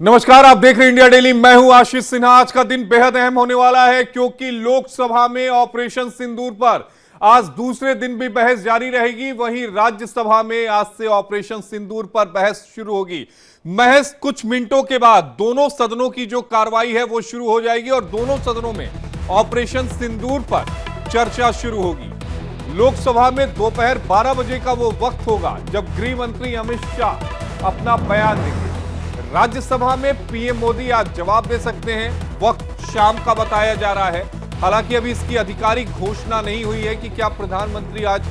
नमस्कार, आप देख रहे हैं इंडिया डेली। मैं हूं आशीष सिन्हा। आज का दिन बेहद अहम होने वाला है क्योंकि लोकसभा में ऑपरेशन सिंदूर पर आज दूसरे दिन भी बहस जारी रहेगी। वहीं राज्यसभा में आज से ऑपरेशन सिंदूर पर बहस शुरू होगी। महज कुछ मिनटों के बाद दोनों सदनों की जो कार्रवाई है वो शुरू हो जाएगी और दोनों सदनों में ऑपरेशन सिंदूर पर चर्चा शुरू होगी। लोकसभा में दोपहर 12 बजे का वो वक्त होगा जब गृह मंत्री अमित शाह अपना बयान देंगे। राज्यसभा में पीएम मोदी आज जवाब दे सकते हैं। वक्त शाम का बताया जा रहा है। हालांकि अभी इसकी आधिकारिक घोषणा नहीं हुई है कि क्या प्रधानमंत्री आज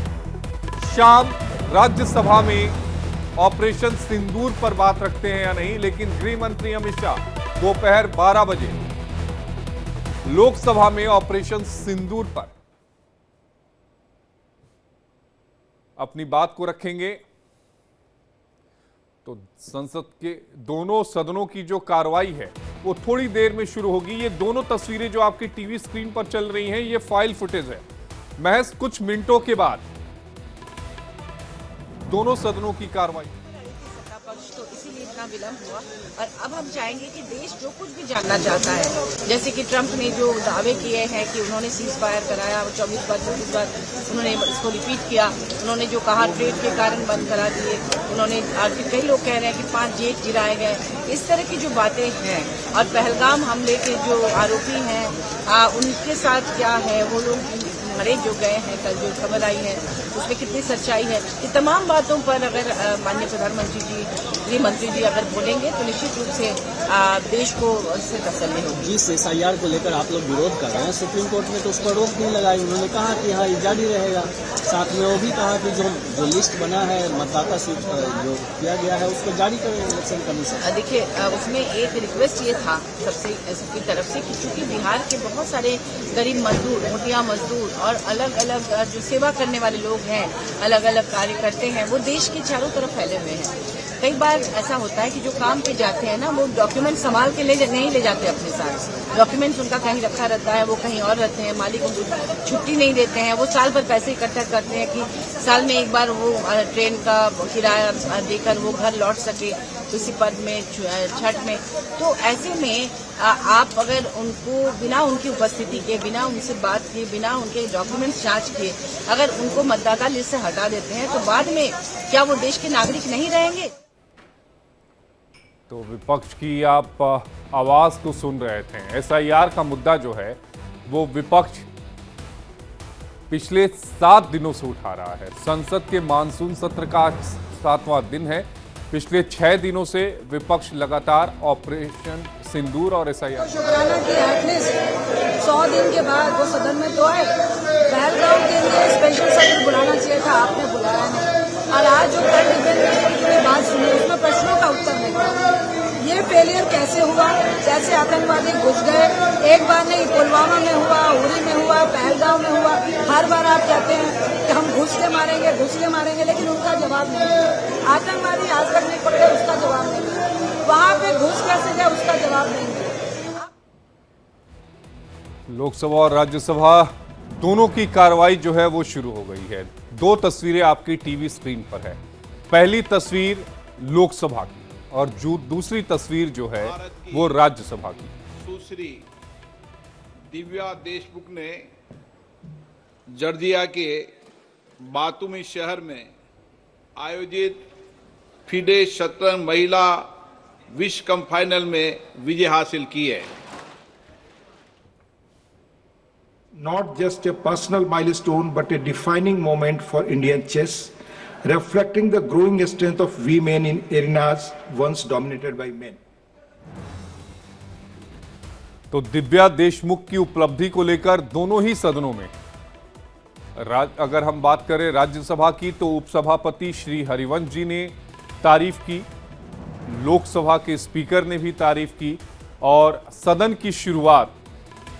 शाम राज्यसभा में ऑपरेशन सिंदूर पर बात रखते हैं या नहीं। लेकिन गृह मंत्री अमित शाह दोपहर 12 बजे लोकसभा में ऑपरेशन सिंदूर पर अपनी बात को रखेंगे। तो संसद के दोनों सदनों की जो कार्रवाई है वो थोड़ी देर में शुरू होगी। ये दोनों तस्वीरें जो आपकी टीवी स्क्रीन पर चल रही हैं ये फाइल फुटेज है। महज कुछ मिनटों के बाद दोनों सदनों की कार्रवाई। तो इसीलिए इतना विलंब हुआ और अब हम चाहेंगे कि देश जो कुछ भी जानना चाहता है, जैसे कि ट्रंप ने जो दावे किए हैं कि उन्होंने सीज फायर कराया, 24 बार उन्होंने इसको रिपीट किया, उन्होंने जो कहा ट्रेड के कारण बंद करा दिए, उन्होंने आज कई लोग कह रहे हैं कि 5 जेट गिराए गए। इस तरह की जो बातें हैं और पहलगाम हमले के जो आरोपी हैं उनके साथ क्या है, वो लोग मरे जो गए हैं, कल जो खबर आई है उसमें कितनी सच्चाई है, ये तमाम बातों पर अगर माननीय प्रधानमंत्री जी, गृह मंत्री जी अगर बोलेंगे तो निश्चित रूप से देश को इससे तसल्ली होगी। जिस एसआईआर को लेकर आप लोग विरोध कर रहे हैं, सुप्रीम कोर्ट ने तो उस पर रोक नहीं लगाई। उन्होंने कहा कि हाँ ये जारी रहेगा। साथ में वो भी कहा कि जो लिस्ट बना है मतदाता सूची जो किया गया है उसको जारी करें इलेक्शन कमीशन। देखिए, उसमें एक रिक्वेस्ट ये था सबकी तरफ से कि चूंकि बिहार के बहुत सारे गरीब मजदूर, मोटिया मजदूर और अलग अलग जो सेवा करने वाले लोग हैं, अलग अलग कार्य करते हैं, वो देश के चारों तरफ फैले हुए हैं। कई बार ऐसा होता है कि जो काम पे जाते हैं ना, वो डॉक्यूमेंट संभाल के नहीं ले जाते अपने साथ। डॉक्यूमेंट्स उनका कहीं रखा रहता है, वो कहीं और रहते हैं, मालिक उनको छुट्टी नहीं देते हैं। वो साल भर पैसे इकट्ठा करते हैं कि साल में एक बार वो ट्रेन का किराया देकर वो घर लौट सके किसी पर्व में, छठ में। तो ऐसे में आप अगर उनको बिना उनकी उपस्थिति के, बिना उनसे बात किए, बिना उनके डॉक्यूमेंट्स जांच किए अगर उनको मतदाता लिस्ट से हटा देते हैं तो बाद में क्या वो देश के नागरिक नहीं रहेंगे? तो विपक्ष की आप आवाज तो सुन रहे थे। एसआईआर का मुद्दा जो है वो विपक्ष पिछले 7 दिनों से उठा रहा है। संसद के मानसून सत्र का 7वां दिन है। पिछले 6 दिनों से विपक्ष लगातार ऑपरेशन सिंदूर और एसआईआर। शुक्राना की एटलीस्ट 100 दिन के बाद वो सदन में तो आए। पहलगाम के लिए स्पेशल सत्र बुलाना चाहिए था, आपने बुलाया नहीं। और आज जो कल डिफेंस की बात सुनी उसमें प्रश्नों का उत्तर नहीं था। ये फेलियर कैसे हुआ? जैसे आतंकवादी घुस गए, एक बार नहीं, पुलवामा में हुआ, उरी में हुआ, पहलगाम में हुआ। हर बार आप कहते हैं कि हम घुस के मारेंगे, लेकिन उनका जवाब नहीं है। आतंकवादी आज तक नहीं पकड़े, उसका जवाब नहीं है। वहां पे घुस कैसे गए, उसका जवाब नहीं है। लोकसभा और राज्यसभा दोनों की कार्रवाई जो है वो शुरू हो गई है। 2 तस्वीरें आपकी टीवी स्क्रीन पर है। पहली तस्वीर लोकसभा की और जो दूसरी तस्वीर जो है वो राज्यसभा की। सुश्री दिव्या देशमुख ने जर्जिया के बातूमी शहर में आयोजित फिडे शतरंज महिला विश्व कप फाइनल में विजय हासिल की है। Not just a personal milestone, but a defining moment for Indian chess, reflecting the growing strength of women in arenas once dominated by men. तो दिव्या देशमुख की उपलब्धि को लेकर दोनों ही सदनों में अगर हम बात करें राज्यसभा की तो उपसभापति श्री हरिवंश जी ने तारीफ की, लोकसभा के स्पीकर ने भी तारीफ की और सदन की शुरुआत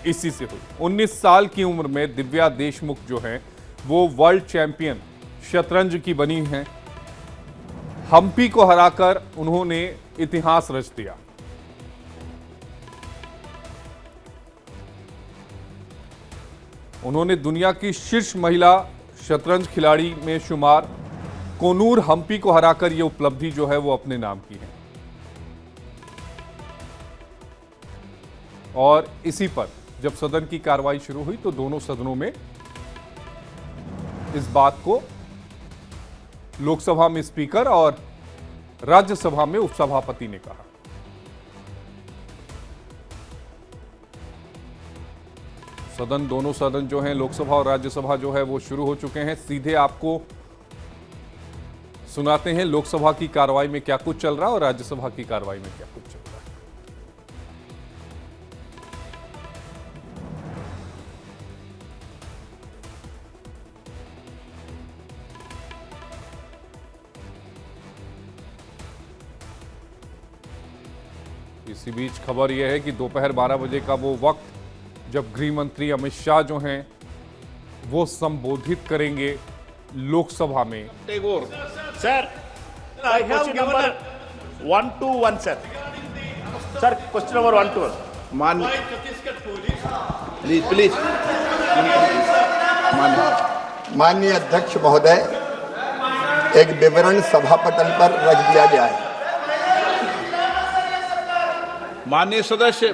इसी से हुई। 19 साल की उम्र में दिव्या देशमुख जो हैं वो वर्ल्ड चैंपियन शतरंज की बनी हैं। हम्पी को हराकर उन्होंने इतिहास रच दिया। उन्होंने दुनिया की शीर्ष महिला शतरंज खिलाड़ी में शुमार कोनूर हम्पी को हराकर यह उपलब्धि जो है वो अपने नाम की है। और इसी पर जब सदन की कार्रवाई शुरू हुई तो दोनों सदनों में इस बात को लोकसभा में स्पीकर और राज्यसभा में उपसभापति ने कहा। दोनों सदन जो हैं, लोकसभा और राज्यसभा जो है वो शुरू हो चुके हैं। सीधे आपको सुनाते हैं लोकसभा की कार्रवाई में क्या कुछ चल रहा है और राज्यसभा की कार्रवाई में क्या कुछ चल रहा है। इसी बीच खबर यह है कि दोपहर 12 बजे का वो वक्त जब गृह मंत्री अमित शाह जो हैं वो संबोधित करेंगे लोकसभा में। Take over. Sir, I have given 1-1, sir. Sir, question number 1-1. मान प्लीज माननीय अध्यक्ष महोदय, एक विवरण सभापटल पर रख दिया गया है। माननीय सदस्य,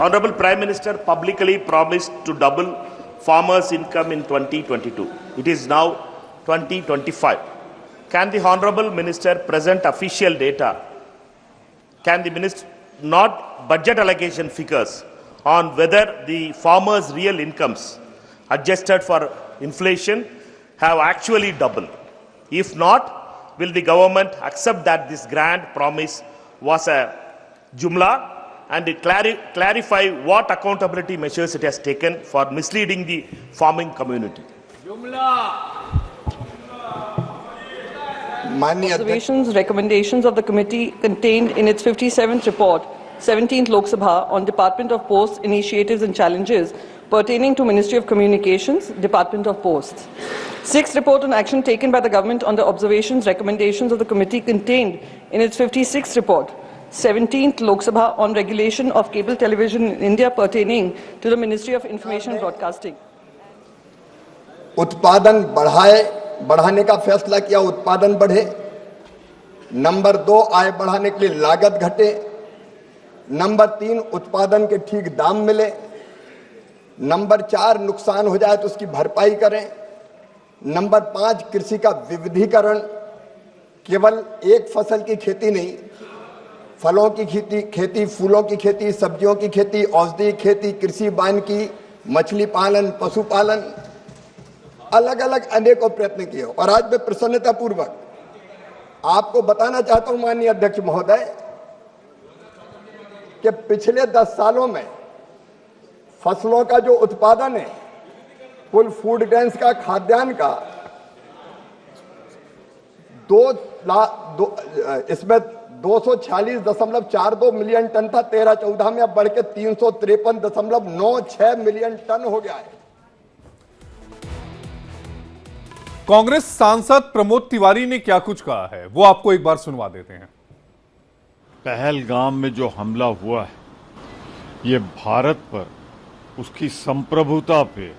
Honorable Prime Minister publicly promised to double farmers' income in 2022. It is now 2025. Can the Honorable Minister present official data? Can the Minister not budget allocation figures on whether the farmers' real incomes adjusted for inflation have actually doubled? If not, will the government accept that this grand promise was a jumla and clarify what accountability measures it has taken for misleading the farming community? माननीय अध्यक्ष, Observations, recommendations of the committee contained in its 57th report, 17th Lok Sabha, on Department of Posts, initiatives and challenges pertaining to Ministry of Communications, Department of Posts. 6th report on action taken by the government on the observations, recommendations of the committee contained in its 56th report, 17th Lok Sabha, on regulation of cable television in India pertaining to the Ministry of Information and Broadcasting. उत्पादन बढ़ाने का फैसला किया, उत्पादन बढ़े। Number 2, आय बढ़ाने के लिए लागत घटे। नंबर 3, उत्पादन के ठीक दाम मिले। नंबर 4, नुकसान हो जाए तो उसकी भरपाई करें। नंबर 5, कृषि का विविधीकरण, केवल एक फसल की खेती नहीं, फलों की खेती, फूलों की खेती, सब्जियों की खेती, औषधि खेती, कृषि वानिकी, मछली पालन, पशुपालन, अलग अलग अनेकों प्रयत्न किए। और आज मैं प्रसन्नता पूर्वक आपको बताना चाहता हूं माननीय अध्यक्ष महोदय कि पिछले 10 सालों में फसलों का जो उत्पादन है, कुल फूड ग्रेन्स का, खाद्यान्न का, इसमें 246.42 मिलियन टन था 13-14 में, अब बढ़ के 353.96 मिलियन टन हो गया है। कांग्रेस सांसद प्रमोद तिवारी ने क्या कुछ कहा है वो आपको एक बार सुनवा देते हैं। पहलगाम में जो हमला हुआ है, ये भारत पर, उसकी संप्रभुता पे,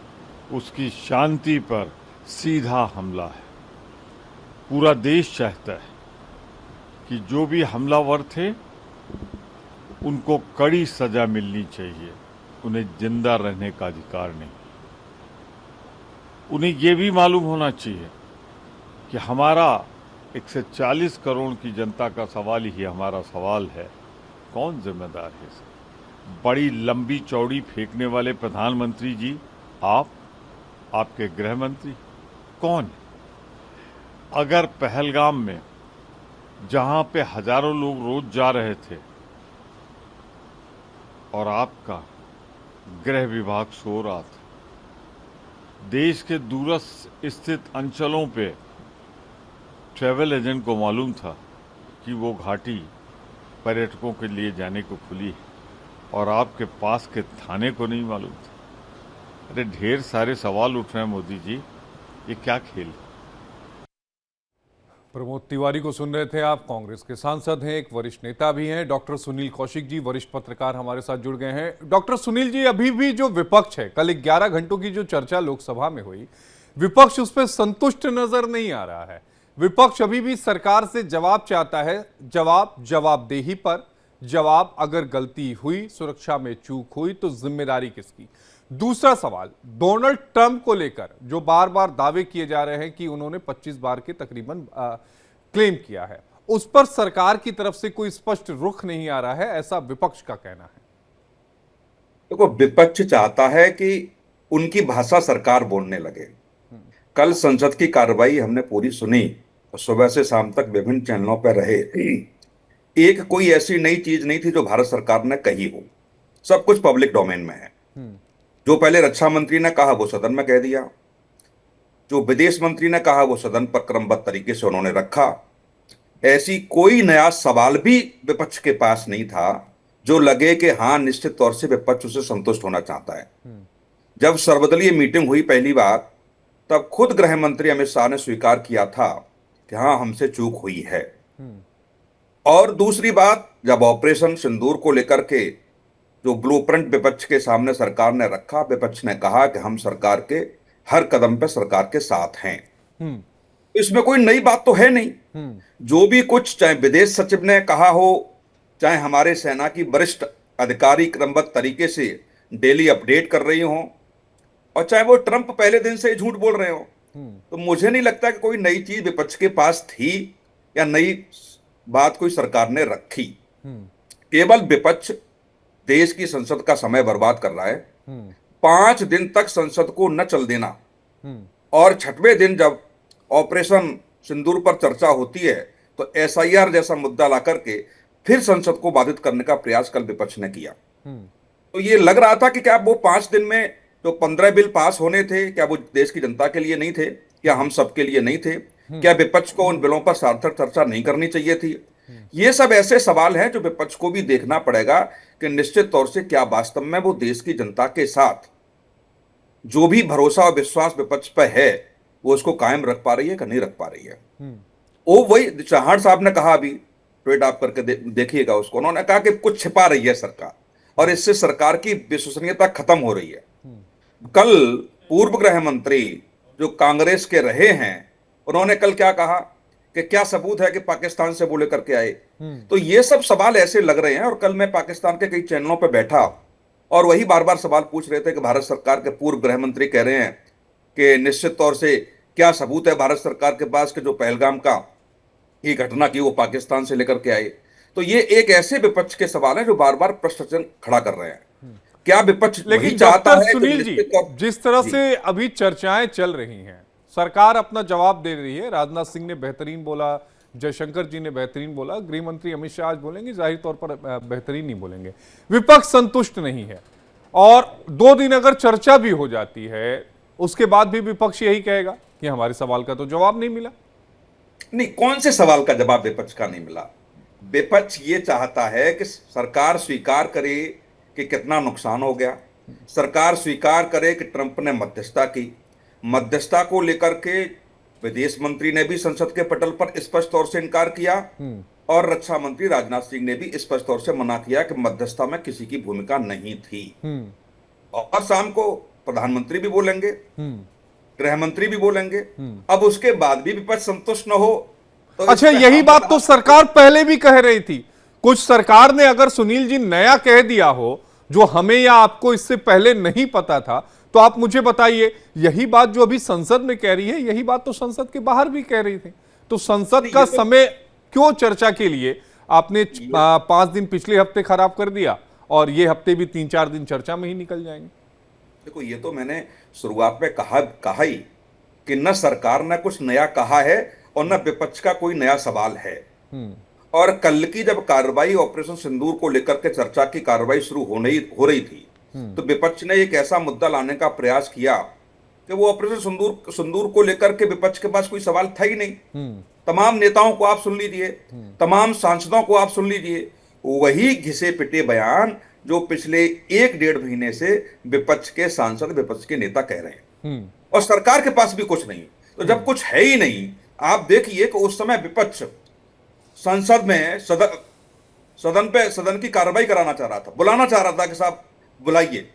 उसकी शांति पर सीधा हमला है। पूरा देश चाहता है कि जो भी हमलावर थे उनको कड़ी सजा मिलनी चाहिए, उन्हें जिंदा रहने का अधिकार नहीं। उन्हें ये भी मालूम होना चाहिए कि हमारा 140 करोड़ की जनता का सवाल ही हमारा सवाल है, कौन जिम्मेदार है इसका? बड़ी लंबी चौड़ी फेंकने वाले प्रधानमंत्री जी, आपके गृह मंत्री कौन है? अगर पहलगाम में जहां पे हजारों लोग रोज जा रहे थे और आपका गृह विभाग सो रहा था, देश के दूरस्थ स्थित अंचलों पे ट्रैवल एजेंट को मालूम था कि वो घाटी पर्यटकों के लिए जाने को खुली है और आपके पास के थाने को नहीं मालूम था। अरे ढेर सारे सवाल उठ रहे हैं मोदी जी, ये क्या खेल है? प्रमोद तिवारी को सुन रहे थे आप। कांग्रेस के सांसद हैं, एक वरिष्ठ नेता भी हैं। डॉक्टर सुनील कौशिक जी, वरिष्ठ पत्रकार, हमारे साथ जुड़ गए हैं। डॉक्टर सुनील जी, अभी भी जो विपक्ष है, कल 11 घंटों की जो चर्चा लोकसभा में हुई, विपक्ष उस पर संतुष्ट नजर नहीं आ रहा है। विपक्ष अभी भी सरकार से जवाब चाहता है। जवाब जवाबदेही पर, जवाब अगर गलती हुई, सुरक्षा में चूक हुई तो जिम्मेदारी किसकी। दूसरा सवाल डोनाल्ड ट्रंप को लेकर जो बार बार दावे किए जा रहे हैं कि उन्होंने 25 बार के तकरीबन क्लेम किया है, उस पर सरकार की तरफ से कोई स्पष्ट रुख नहीं आ रहा है, ऐसा विपक्ष का कहना है। देखो, विपक्ष चाहता है कि उनकी भाषा सरकार बोलने लगे। कल संसद की कार्रवाई हमने पूरी सुनी और सुबह से शाम तक विभिन्न चैनलों पर रहे। एक कोई ऐसी नई चीज नहीं थी जो भारत सरकार ने कही हो, सब कुछ पब्लिक डोमेन में है। जो पहले रक्षा मंत्री ने कहा वो सदन में कह दिया, जो विदेश मंत्री ने कहा वो सदन पर क्रमबद्ध तरीके से उन्होंने रखा। ऐसी कोई नया सवाल भी विपक्ष के पास नहीं था जो लगे कि हाँ निश्चित तौर से विपक्ष उसे संतुष्ट होना चाहता है। जब सर्वदलीय मीटिंग हुई पहली बार, तब खुद गृह मंत्री अमित शाह ने स्वीकार किया था कि हाँ हमसे चूक हुई है। और दूसरी बात, जब ऑपरेशन सिंदूर को लेकर के जो ब्लूप्रिंट विपक्ष के सामने सरकार ने रखा, विपक्ष ने कहा कि हम सरकार के हर कदम पे सरकार के साथ हैं। इसमें कोई नई बात तो है नहीं। जो भी कुछ चाहे विदेश सचिव ने कहा हो, चाहे हमारे सेना की वरिष्ठ अधिकारी क्रमबद्ध तरीके से डेली अपडेट कर रही हो, और चाहे वो ट्रंप पहले दिन से झूठ बोल रहे हो, तो मुझे नहीं लगता कि कोई नई चीज विपक्ष के पास थी या नई बात कोई सरकार ने रखी। केवल विपक्ष देश की संसद का समय बर्बाद कर रहा है। 5 दिन तक संसद को न चल देना, और 6वें दिन जब ऑपरेशन सिंदूर पर चर्चा होती है तो SIR जैसा मुद्दा ला करके फिर संसद को बाधित करने का प्रयास कल विपक्ष ने किया। तो ये लग रहा था कि क्या वो 5 दिन में जो 15 बिल पास होने थे, क्या वो देश की जनता के लिए नहीं थे, क्या हम सबके लिए नहीं थे, क्या विपक्ष को उन बिलों पर सार्थक चर्चा नहीं करनी चाहिए थी। ये सब ऐसे सवाल हैं जो विपक्ष को भी देखना पड़ेगा कि निश्चित तौर से क्या वास्तव में वो देश की जनता के साथ जो भी भरोसा और विश्वास विपक्ष पर है वो उसको कायम रख पा रही है कि नहीं रख पा रही है। वो वही चौहान साहब ने कहा, अभी ट्वीट आप करके देखिएगा उसको, उन्होंने कहा कि कुछ छिपा रही है सरकार और इससे सरकार की विश्वसनीयता खत्म हो रही है। कल पूर्व गृह मंत्री जो कांग्रेस के रहे हैं, उन्होंने कल क्या कहा कि क्या सबूत है कि पाकिस्तान से बोले करके आए। तो ये सब सवाल ऐसे लग रहे हैं। और कल मैं पाकिस्तान के कई चैनलों पर बैठा और वही बार बार सवाल पूछ रहे थे कि भारत सरकार के पूर्व गृह मंत्री कह रहे हैं कि निश्चित तौर से क्या सबूत है भारत सरकार के पास कि जो पहलगाम का ये घटना की वो पाकिस्तान से लेकर के आए। तो ये एक ऐसे विपक्ष के सवाल हैं जो बार बार प्रश्न खड़ा कर रहे हैं। क्या विपक्ष लेकिन चाहता है सुनील जी, जिस तरह से अभी चर्चाएं चल रही हैं, सरकार अपना जवाब दे रही है। राजनाथ सिंह ने बेहतरीन बोला, जयशंकर जी ने बेहतरीन बोला, गृह मंत्री अमित शाह आज बोलेंगे, जाहिर तौर पर बेहतरीन नहीं बोलेंगे। विपक्ष संतुष्ट नहीं है और 2 दिन अगर चर्चा भी हो जाती है उसके बाद भी विपक्ष यही कहेगा कि हमारे सवाल का तो जवाब नहीं मिला। नहीं, कौन से सवाल का जवाब विपक्ष का नहीं मिला? विपक्ष ये चाहता है कि सरकार स्वीकार करे कि कितना नुकसान हो गया, सरकार स्वीकार करे कि ट्रंप ने मध्यस्थता की। मध्यस्थता को लेकर के विदेश मंत्री ने भी संसद के पटल पर स्पष्ट तौर से इनकार किया और रक्षा मंत्री राजनाथ सिंह ने भी स्पष्ट तौर से मना किया कि मध्यस्थता में किसी की भूमिका नहीं थी। और शाम को प्रधानमंत्री भी बोलेंगे, गृह मंत्री भी बोलेंगे। अब उसके बाद भी विपक्ष संतुष्ट न हो तो अच्छा, यही बात तो सरकार पहले भी कह रही थी। कुछ सरकार ने अगर सुनील जी नया कह दिया हो जो हमें या आपको इससे पहले नहीं पता था, तो आप मुझे बताइए। यही बात जो अभी संसद में कह रही है, यही बात तो संसद के बाहर भी कह रही थी। तो संसद का समय क्यों चर्चा के लिए आपने 5 दिन पिछले हफ्ते खराब कर दिया और ये हफ्ते भी 3-4 दिन चर्चा में ही निकल जाएंगे? देखो, ये तो मैंने शुरुआत में कहा ही कि न सरकार ने कुछ नया कहा है और न विपक्ष का कोई नया सवाल है। और कल की जब कार्रवाई ऑपरेशन सिंदूर को लेकर के चर्चा की कार्रवाई शुरू हो रही थी तो विपक्ष ने एक ऐसा मुद्दा लाने का प्रयास किया कि वो ऑपरेशन सिंदूर को लेकर के विपक्ष के पास कोई सवाल था ही नहीं। तमाम नेताओं को आप सुन लीजिए, तमाम सांसदों को आप सुन लीजिए, वही घिसे पिटे बयान जो पिछले 1-1.5 महीने से विपक्ष के सांसद, विपक्ष के नेता कह रहे हैं। और सरकार के पास भी कुछ नहीं। तो जब कुछ है ही नहीं, आप देखिए कि उस समय विपक्ष संसद में सदन की कार्रवाई कराना चाह रहा था, बुलाना चाह रहा था कि साहब बुलाइए।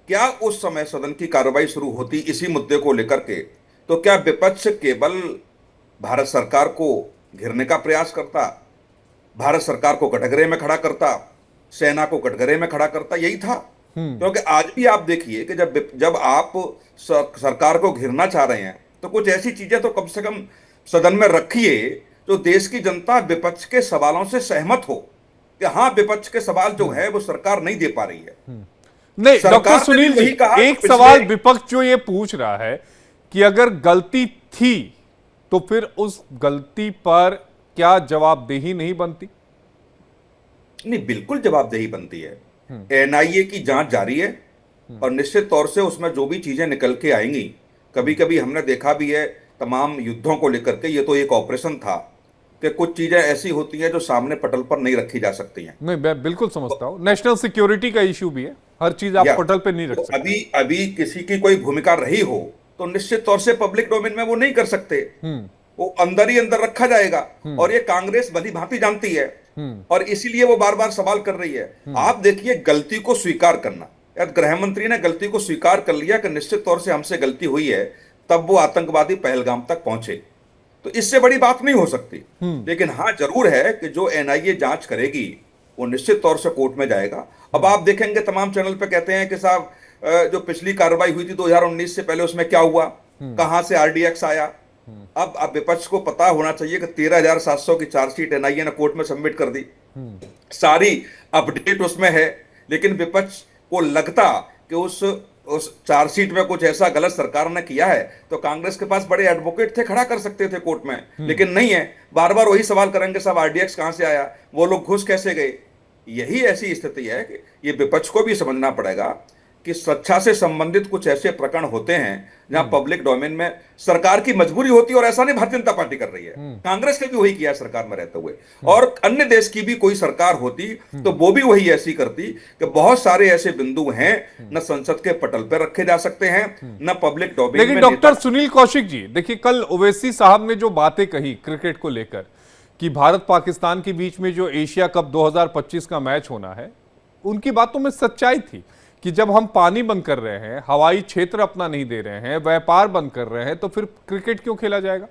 क्या उस समय सदन की कार्रवाई शुरू होती इसी मुद्दे को लेकर के, तो क्या विपक्ष केवल भारत सरकार को घेरने का प्रयास करता, भारत सरकार को कटघरे में खड़ा करता, सेना को कटघरे में खड़ा करता, यही था। क्योंकि आज भी आप देखिए कि जब आप सरकार को घेरना चाह रहे हैं तो कुछ ऐसी चीजें तो कम से कम सदन में रखिए जो देश की जनता विपक्ष के सवालों से सहमत हो कि हाँ, विपक्ष के सवाल जो है वो सरकार नहीं दे पा रही है। नहीं डॉक्टर सुनील जी, एक सवाल विपक्ष जो ये पूछ रहा है कि अगर गलती थी तो फिर उस गलती पर क्या जवाबदेही नहीं बनती? नहीं, बिल्कुल जवाबदेही बनती है। एनआईए की जांच जारी है और निश्चित तौर से उसमें जो भी चीजें निकल के आएंगी, कभी कभी हमने देखा भी है तमाम युद्धों को लेकर के, ये तो एक ऑपरेशन था कि कुछ चीजें ऐसी होती हैं जो सामने पटल पर नहीं रखी जा सकती हैं। नहीं, मैं बिल्कुल समझता हूं, नेशनल सिक्योरिटी का इशू भी है, हर चीज आप पटल पे नहीं रख सकते। अभी किसी की कोई भूमिका रही हो तो निश्चित तौर से पब्लिक डोमेन में वो नहीं कर सकते, वो अंदर ही अंदर रखा जाएगा। और ये कांग्रेस भली भांति जानती है और इसीलिए वो बार बार सवाल कर रही है। आप देखिए, गलती को स्वीकार करना, गृह मंत्री ने गलती को स्वीकार कर लिया कि निश्चित तौर से हमसे गलती हुई है, तब वो आतंकवादी पहलगाम तक पहुंचे, तो इससे बड़ी बात नहीं हो सकती। लेकिन हाँ, जरूर है कि जो एनआईए जांच करेगी वो निश्चित तौर से कोर्ट में जाएगा। अब आप देखेंगे तमाम चैनल पे कहते हैं कि साहब जो पिछली कार्रवाई हुई थी 2019 से पहले, उसमें क्या हुआ, कहां से आरडीएक्स आया। अब विपक्ष को पता होना चाहिए कि 13,700 की चार्जशीट एनआईए ने कोर्ट में सबमिट कर दी, सारी अपडेट उसमें है। लेकिन विपक्ष को लगता कि उस चार्जशीट में कुछ ऐसा गलत सरकार ने किया है तो कांग्रेस के पास बड़े एडवोकेट थे, खड़ा कर सकते थे कोर्ट में, लेकिन नहीं है। बार बार वही सवाल करेंगे, साहब आरडीएक्स कहां से आया, वो लोग घुस कैसे गए। यही ऐसी स्थिति है कि ये विपक्ष को भी समझना पड़ेगा कि सुरक्षा से संबंधित कुछ ऐसे प्रकरण होते हैं जहां पब्लिक डोमेन में सरकार की मजबूरी होती है। और ऐसा नहीं भारतीय जनता पार्टी कर रही है, कांग्रेस ने भी वही किया सरकार में रहते हुए, और अन्य देश की भी कोई सरकार होती तो वो भी वही ऐसी करती कि बहुत सारे ऐसे बिंदु हैं न संसद के पटल पर रखे जा सकते हैं न पब्लिक डोमेन में। लेकिन डॉक्टर सुनील कौशिक जी, देखिए कल ओवैसी साहब ने जो बातें कही क्रिकेट को लेकर कि भारत पाकिस्तान के बीच में जो एशिया कप 2025 का मैच होना है, उनकी बातों में सच्चाई थी कि जब हम पानी बंद कर रहे हैं, हवाई क्षेत्र अपना नहीं दे रहे हैं, व्यापार बंद कर रहे हैं, तो फिर क्रिकेट क्यों खेला जाएगा?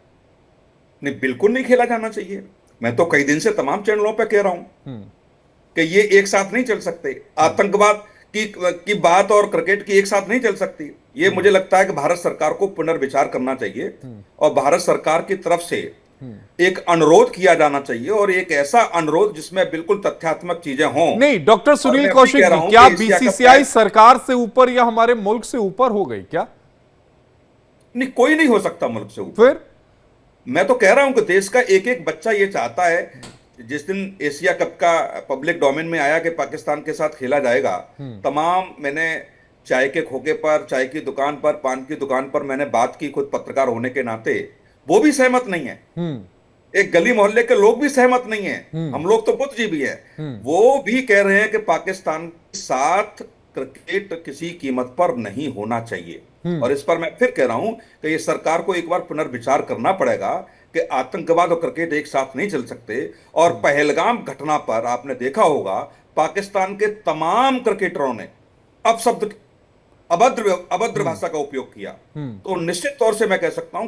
नहीं, बिल्कुल नहीं खेला जाना चाहिए। मैं तो कई दिन से तमाम चैनलों पे कह रहा हूं कि ये एक साथ नहीं चल सकते। आतंकवाद की बात और क्रिकेट की एक साथ नहीं चल सकती। ये मुझे लगता है कि भारत सरकार को पुनर्विचार करना चाहिए और भारत सरकार की तरफ से एक अनुरोध किया जाना चाहिए, और एक ऐसा अनुरोध जिसमें बिल्कुल तथ्यात्मक चीजें हों। नहीं डॉक्टर सुनील कौशिक जी, क्या बीसीसीआई सरकार से ऊपर या हमारे मुल्क से ऊपर हो गई क्या? नहीं, कोई नहीं हो सकता मुल्क से ऊपर। फिर मैं तो कह रहा हूं कि देश का एक एक बच्चा ये चाहता है, जिस दिन एशिया कप का पब्लिक डोमेन में आया कि पाकिस्तान के साथ खेला जाएगा, तमाम मैंने चाय के खोखे पर, चाय की दुकान पर, पान की दुकान पर मैंने बात की, खुद पत्रकार होने के नाते, वो भी सहमत नहीं है। एक गली मोहल्ले के लोग भी सहमत नहीं है। हम लोग तो बुद्धिजीवी हैं, वो भी कह रहे हैं कि पाकिस्तान के साथ क्रिकेट किसी कीमत पर नहीं होना चाहिए। और इस पर मैं फिर कह रहा हूं कि ये सरकार को एक बार पुनर्विचार करना पड़ेगा कि आतंकवाद और क्रिकेट एक साथ नहीं चल सकते। और पहलगाम घटना पर आपने देखा होगा, पाकिस्तान के तमाम क्रिकेटरों ने अपशब्द, अभद्र भाषा का उपयोग किया। तो निश्चित तौर से मैं कह सकता हूं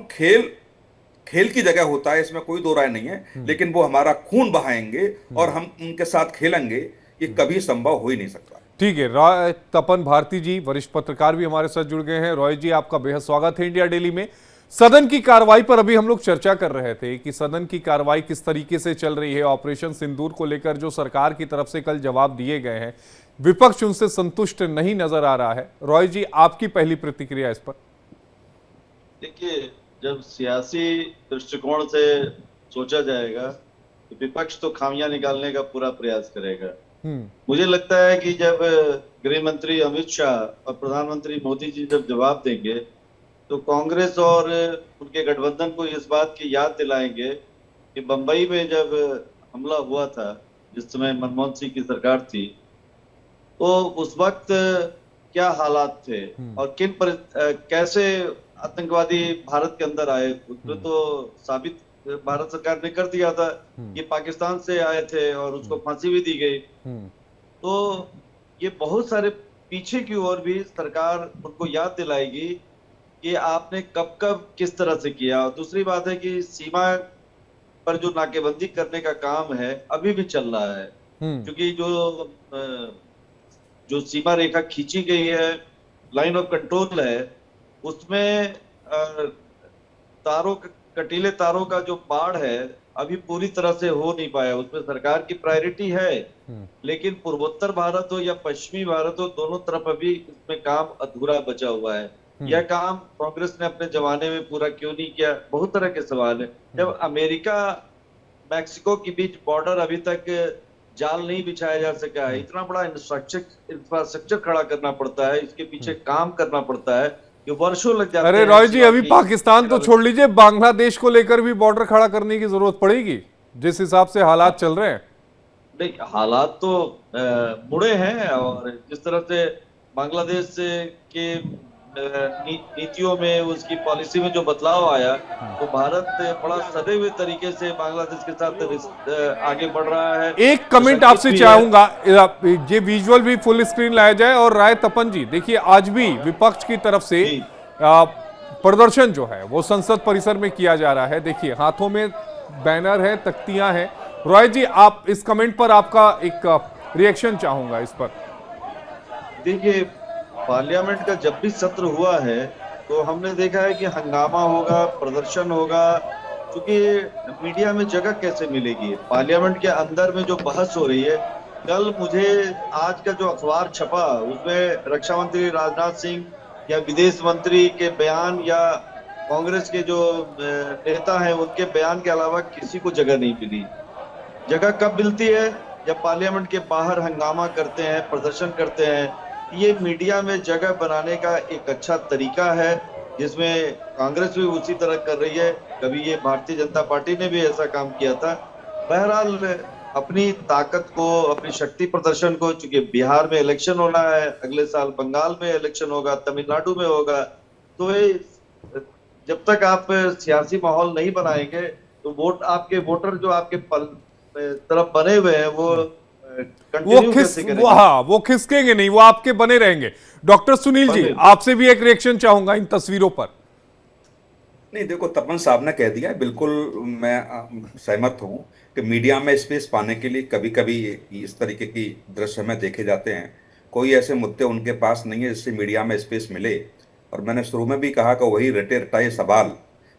खेल की जगह होता है, इसमें कोई दो राय नहीं है, लेकिन वो हमारा खून बहाएंगे और हम उनके साथ खेलेंगे, ये कभी संभव हो ही नहीं सकता। ठीक है, रॉय तपन भारती जी वरिष्ठ पत्रकार भी हमारे साथ जुड़ गए हैं। रॉय जी, आपका बेहद स्वागत है इंडिया डेली में। सदन की कार्रवाई पर अभी हम लोग चर्चा कर रहे थे कि सदन की कार्रवाई किस तरीके से चल रही है। ऑपरेशन सिंदूर को लेकर जो सरकार की तरफ से कल जवाब दिए गए हैं, विपक्ष उनसे संतुष्ट नहीं नजर आ रहा है। रॉय जी, आपकी पहली प्रतिक्रिया इस पर? देखिए, जब सियासी दृष्टिकोण से सोचा जाएगा तो विपक्ष तो खामियां निकालने का पूरा प्रयास करेगा। मुझे लगता है कि जब गृह मंत्री अमित शाह और प्रधानमंत्री मोदी जी जब जवाब देंगे तो कांग्रेस और उनके गठबंधन को इस बात की याद दिलाएंगे कि बंबई में जब हमला हुआ था, जिस समय मनमोहन सिंह की सरकार थी, तो उस वक्त क्या हालात थे और कैसे आतंकवादी भारत के अंदर आए। उसमें तो साबित भारत सरकार ने कर दिया था कि पाकिस्तान से आए थे और उसको फांसी भी दी गई। तो ये बहुत सारे पीछे की ओर भी सरकार उनको याद दिलाएगी कि आपने कब कब किस तरह से किया। और दूसरी बात है कि सीमा पर जो नाकेबंदी करने का काम है अभी भी चल रहा है, क्योंकि जो सीमा रेखा खींची गई है, लाइन ऑफ कंट्रोल है, उसमें कटीले तारों का जो बाढ़ है अभी पूरी तरह से हो नहीं पाया। उसमें सरकार की प्रायोरिटी है, लेकिन पूर्वोत्तर भारत हो या पश्चिमी भारत हो, दोनों तरफ अभी इसमें काम अधूरा बचा हुआ है। यह काम कांग्रेस ने अपने जमाने में पूरा क्यों नहीं किया, बहुत तरह के सवाल है। जब अमेरिका मैक्सिको के बीच बॉर्डर अभी तक जाल नहीं बिछाया जा सका है, इतना बड़ा इंफ्रास्ट्रक्चर खड़ा करना पड़ता है, इसके पीछे काम करना पड़ता है, ये वर्षों लग जाते हैं। अरे रॉय जी, अभी पाकिस्तान तो छोड़ लीजिए, बांग्लादेश को लेकर भी बॉर्डर खड़ा करने की जरूरत पड़ेगी जिस हिसाब से हालात चल रहे हैं। नहीं, हालात तो मुड़े हैं, और जिस तरह से बांग्लादेश के नीतियों में, उसकी पॉलिसी में जो बदलाव आया, तो भारत बड़ा सदे हुए तरीके से बांग्लादेश के साथ आगे बढ़ रहा है। एक कमेंट आपसे चाहूंगा, ये विजुअल भी फुल स्क्रीन लाया जाए। और राय तपन जी, देखिए आज भी विपक्ष की तरफ से प्रदर्शन जो है वो संसद परिसर में किया जा रहा है। देखिए हाथों में बैनर है, तख्तियां हैं। रॉय जी, आप इस कमेंट पर आपका एक रिएक्शन चाहूंगा इस पर। देखिए, पार्लियामेंट का जब भी सत्र हुआ है तो हमने देखा है कि हंगामा होगा, प्रदर्शन होगा, क्योंकि मीडिया में जगह कैसे मिलेगी। पार्लियामेंट के अंदर में जो बहस हो रही है, कल मुझे आज का जो अखबार छपा उसमें रक्षा मंत्री राजनाथ सिंह या विदेश मंत्री के बयान या कांग्रेस के जो नेता हैं उनके बयान के अलावा किसी को जगह नहीं मिली। जगह कब मिलती है? जब पार्लियामेंट के बाहर हंगामा करते हैं, प्रदर्शन करते हैं। ये मीडिया में जगह बनाने का एक अच्छा तरीका है, जिसमें कांग्रेस भी उसी तरह कर रही है। कभी ये भारतीय जनता पार्टी ने भी ऐसा काम किया था। बहरहाल अपनी ताकत को, अपनी शक्ति प्रदर्शन को, चूंकि बिहार में इलेक्शन होना है, अगले साल बंगाल में इलेक्शन होगा, तमिलनाडु में होगा, तो जब तक आप सियासी माहौल नहीं बनाएंगे तो आपके वोटर जो आपके तरफ बने हुए हैं वो खिसकेंगे नहीं, वो आपके बने रहेंगे। डॉक्टर सुनील जी, आपसे भी एक रिएक्शन चाहूंगा इन तस्वीरों पर। नहीं, देखो, तपन साहब ने कह दिया, बिल्कुल मैं सहमत हूं कि मीडिया में स्पेस पाने के लिए कभी कभी इस तरीके की दृश्य में देखे जाते हैं। कोई ऐसे मुद्दे उनके पास नहीं है जिससे मीडिया में स्पेस मिले। और मैंने शुरू में भी कहा कि वही रटे रटाए सवाल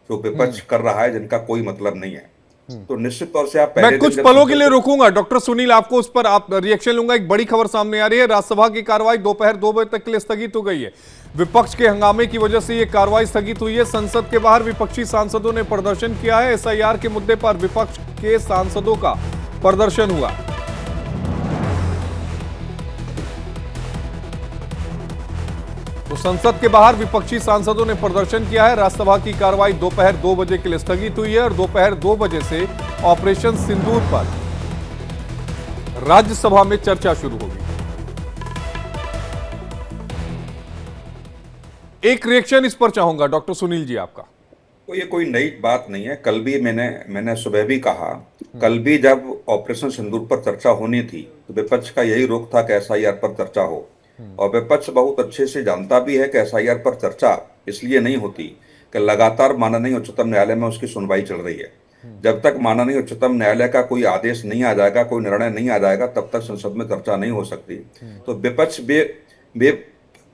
जो विपक्ष कर रहा है, जिनका कोई मतलब नहीं है। तो निश्चित तौर से आप मैं कुछ पलों के लिए रुकूंगा डॉक्टर सुनील, आपको उस पर आप रिएक्शन लूंगा। एक बड़ी खबर सामने आ रही है, राज्यसभा की कार्रवाई दोपहर 2 बजे तक के लिए स्थगित हो गई है। विपक्ष के हंगामे की वजह से यह कार्रवाई स्थगित हुई है। संसद के बाहर विपक्षी सांसदों ने प्रदर्शन किया है। एसआईआर के मुद्दे पर विपक्ष के सांसदों का प्रदर्शन हुआ। तो संसद के बाहर विपक्षी सांसदों ने प्रदर्शन किया है। राज्यसभा की कार्रवाई दोपहर 2 बजे के लिए स्थगित हुई है और दोपहर 2 बजे से ऑपरेशन सिंदूर पर राज्यसभा में चर्चा शुरू होगी। एक रिएक्शन इस पर चाहूंगा डॉक्टर सुनील जी आपका। तो ये कोई नई बात नहीं है। कल भी मैंने सुबह भी कहा, कल भी जब ऑपरेशन सिंदूर पर चर्चा होनी थी तो विपक्ष का यही रुख था कि एसआईआर पर चर्चा हो। और विपक्ष बहुत अच्छे से जानता भी है कि एसआईआर पर चर्चा इसलिए नहीं होती कि लगातार माननीय उच्चतम न्यायालय में उसकी सुनवाई चल रही है। जब तक माननीय उच्चतम न्यायालय का कोई आदेश नहीं आ जाएगा, कोई निर्णय नहीं आ जाएगा, तब तक संसद में चर्चा नहीं हो सकती। तो विपक्ष बे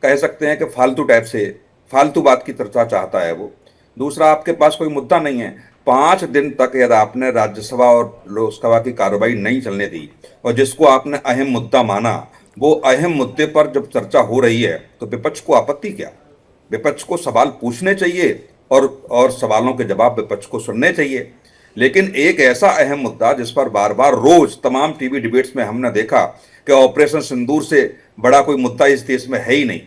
कह सकते हैं कि फालतू टाइप से फालतू बात की चर्चा चाहता है वो। दूसरा, आपके पास कोई मुद्दा नहीं है। 5 दिन तक यदि आपने राज्यसभा और लोकसभा की कार्रवाई नहीं चलने दी और जिसको आपने अहम मुद्दा माना, वो अहम मुद्दे पर जब चर्चा हो रही है तो विपक्ष को आपत्ति क्या? विपक्ष को सवाल पूछने चाहिए और सवालों के जवाब विपक्ष को सुनने चाहिए। लेकिन एक ऐसा अहम मुद्दा जिस पर बार बार रोज तमाम टीवी डिबेट्स में हमने देखा कि ऑपरेशन सिंदूर से बड़ा कोई मुद्दा इस देश में है ही नहीं,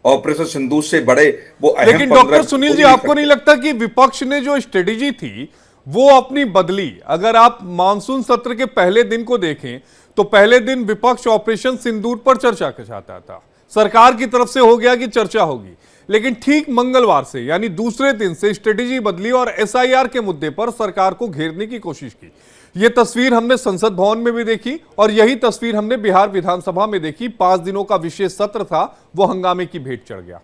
ऑपरेशन सिंदूर से बड़े वो अहम। लेकिन डॉक्टर सुनील जी, आपको नहीं लगता कि विपक्ष ने जो स्ट्रेटेजी थी वो अपनी बदली? अगर आप मानसून सत्र के पहले दिन को देखें तो पहले दिन विपक्ष ऑपरेशन सिंदूर पर चर्चा चाहता था, सरकार की तरफ से हो गया कि चर्चा होगी, लेकिन ठीक मंगलवार से यानी दूसरे दिन से स्ट्रेटेजी बदली और एसआईआर के मुद्दे पर सरकार को घेरने की कोशिश की। यह तस्वीर हमने संसद भवन में भी देखी और यही तस्वीर हमने बिहार विधानसभा में देखी। 5 दिनों का विशेष सत्र था, वो हंगामे की भेंट चढ़ गया।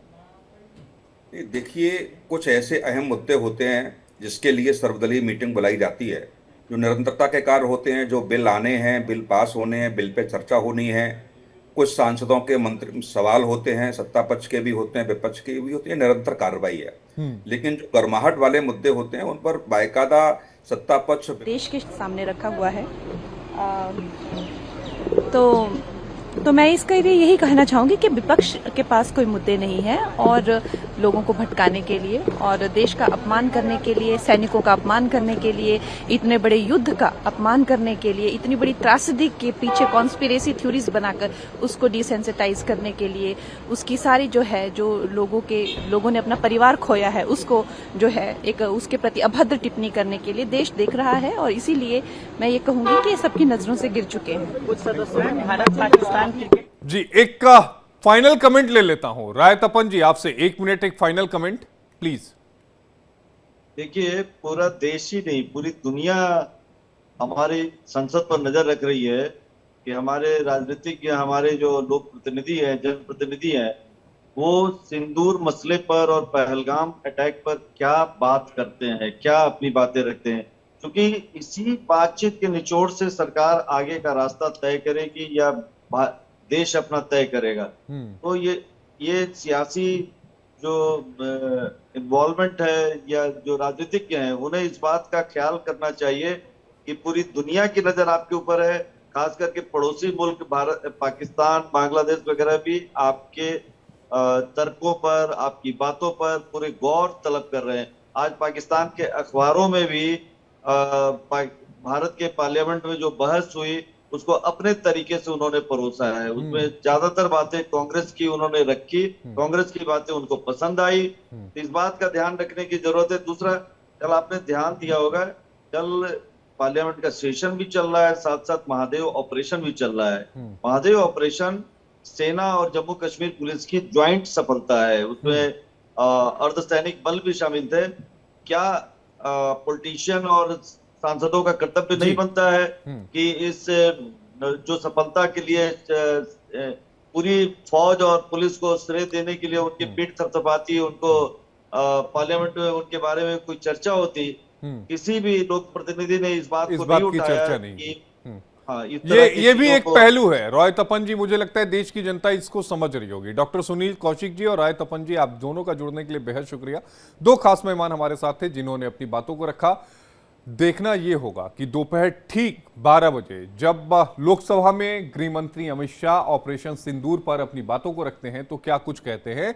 देखिए, कुछ ऐसे अहम मुद्दे होते हैं जिसके लिए सर्वदलीय मीटिंग बुलाई जाती है, जो निरंतरता के कार्य होते हैं, जो बिल आने हैं, बिल पास होने हैं, बिल पे चर्चा होनी है। कुछ सांसदों के मंत्री सवाल होते हैं, सत्ता पक्ष के भी होते हैं, विपक्ष के भी होते हैं, निरंतर कार्रवाई है। लेकिन जो गर्माहट वाले मुद्दे होते हैं उन पर बाकायदा सत्ता पक्ष देश के सामने रखा हुआ है। तो मैं इसके लिए यही कहना चाहूंगी कि विपक्ष के पास कोई मुद्दे नहीं है और लोगों को भटकाने के लिए और देश का अपमान करने के लिए, सैनिकों का अपमान करने के लिए, इतने बड़े युद्ध का अपमान करने के लिए, इतनी बड़ी त्रासदी के पीछे कॉन्स्पिरेसी थ्योरीज बनाकर उसको डिसेंसिटाइज करने के लिए, उसकी सारी जो है, जो लोगों ने अपना परिवार खोया है, उसको जो है एक उसके प्रति अभद्र टिप्पणी करने के लिए देश देख रहा है। और इसीलिए मैं ये कहूंगी कि सबकी नजरों से गिर चुके हैं। कुछ सदस्य भारत पाकिस्तान जी, एक का फाइनल कमेंट ले लेता हूं। राय तपन जी, आपसे 1 मिनट एक फाइनल कमेंट प्लीज। देखिए, पूरा देश ही नहीं, पूरी दुनिया हमारी संसद पर नजर रख रही है कि हमारे राजनीतिज्ञ, हमारे जो लोक प्रतिनिधि हैं, जनप्रतिनिधि हैं, वो सिंदूर मसले पर और पहलगाम अटैक पर क्या बात करते हैं, क्या अपनी बातें रखते हैं। क्योंकि इसी बातचीत के निचोड़ से सरकार आगे का रास्ता तय करेगी या देश अपना तय करेगा। तो ये सियासी जो इन्वॉल्वमेंट है या जो राजनीतिज्ञ हैं, उन्हें इस बात का ख्याल करना चाहिए कि पूरी दुनिया की नजर आपके ऊपर है। खास करके पड़ोसी मुल्क भारत, पाकिस्तान, बांग्लादेश वगैरह भी आपके तर्कों पर, आपकी बातों पर पूरे गौर तलब कर रहे हैं। आज पाकिस्तान के अखबारों में भी भारत के पार्लियामेंट में जो बहस हुई उसको अपने तरीके से उन्होंने परोसा है। उसमें ज्यादातर बातें कांग्रेस की उन्होंने रखी, कांग्रेस की बातें उनको पसंद आई। तो इस बात का ध्यान रखने की जरूरत है। दूसरा, कल आपने ध्यान दिया होगा, कल पार्लियामेंट का सेशन भी चल रहा है, साथ साथ महादेव ऑपरेशन भी चल रहा है। महादेव ऑपरेशन सेना और जम्मू कश्मीर पुलिस की ज्वाइंट सफलता है। उसमें अर्धसैनिक बल भी शामिल थे। क्या पॉलिटिशियन और सांसदों का कर्तव्य नहीं बनता है कि इस जो सफलता के लिए पूरी फौज और पुलिस को श्रेय देने के लिए उनकी पीठ थपथपाती, उनको पार्लियामेंट में उनके बारे में कोई चर्चा होती, किसी भी लोक प्रतिनिधि ने इस बात को नहीं उठाया कि हाँ, ये भी एक पहलू है। राय तपन जी, मुझे लगता है देश की जनता इसको समझ रही होगी। डॉक्टर सुनील कौशिक जी और राय तपन जी, आप दोनों का जुड़ने के लिए बेहद शुक्रिया। 2 खास मेहमान हमारे साथ थे जिन्होंने अपनी बातों को रखा। देखना यह होगा कि दोपहर ठीक 12 बजे जब लोकसभा में गृह मंत्री अमित शाह ऑपरेशन सिंदूर पर अपनी बातों को रखते हैं तो क्या कुछ कहते हैं।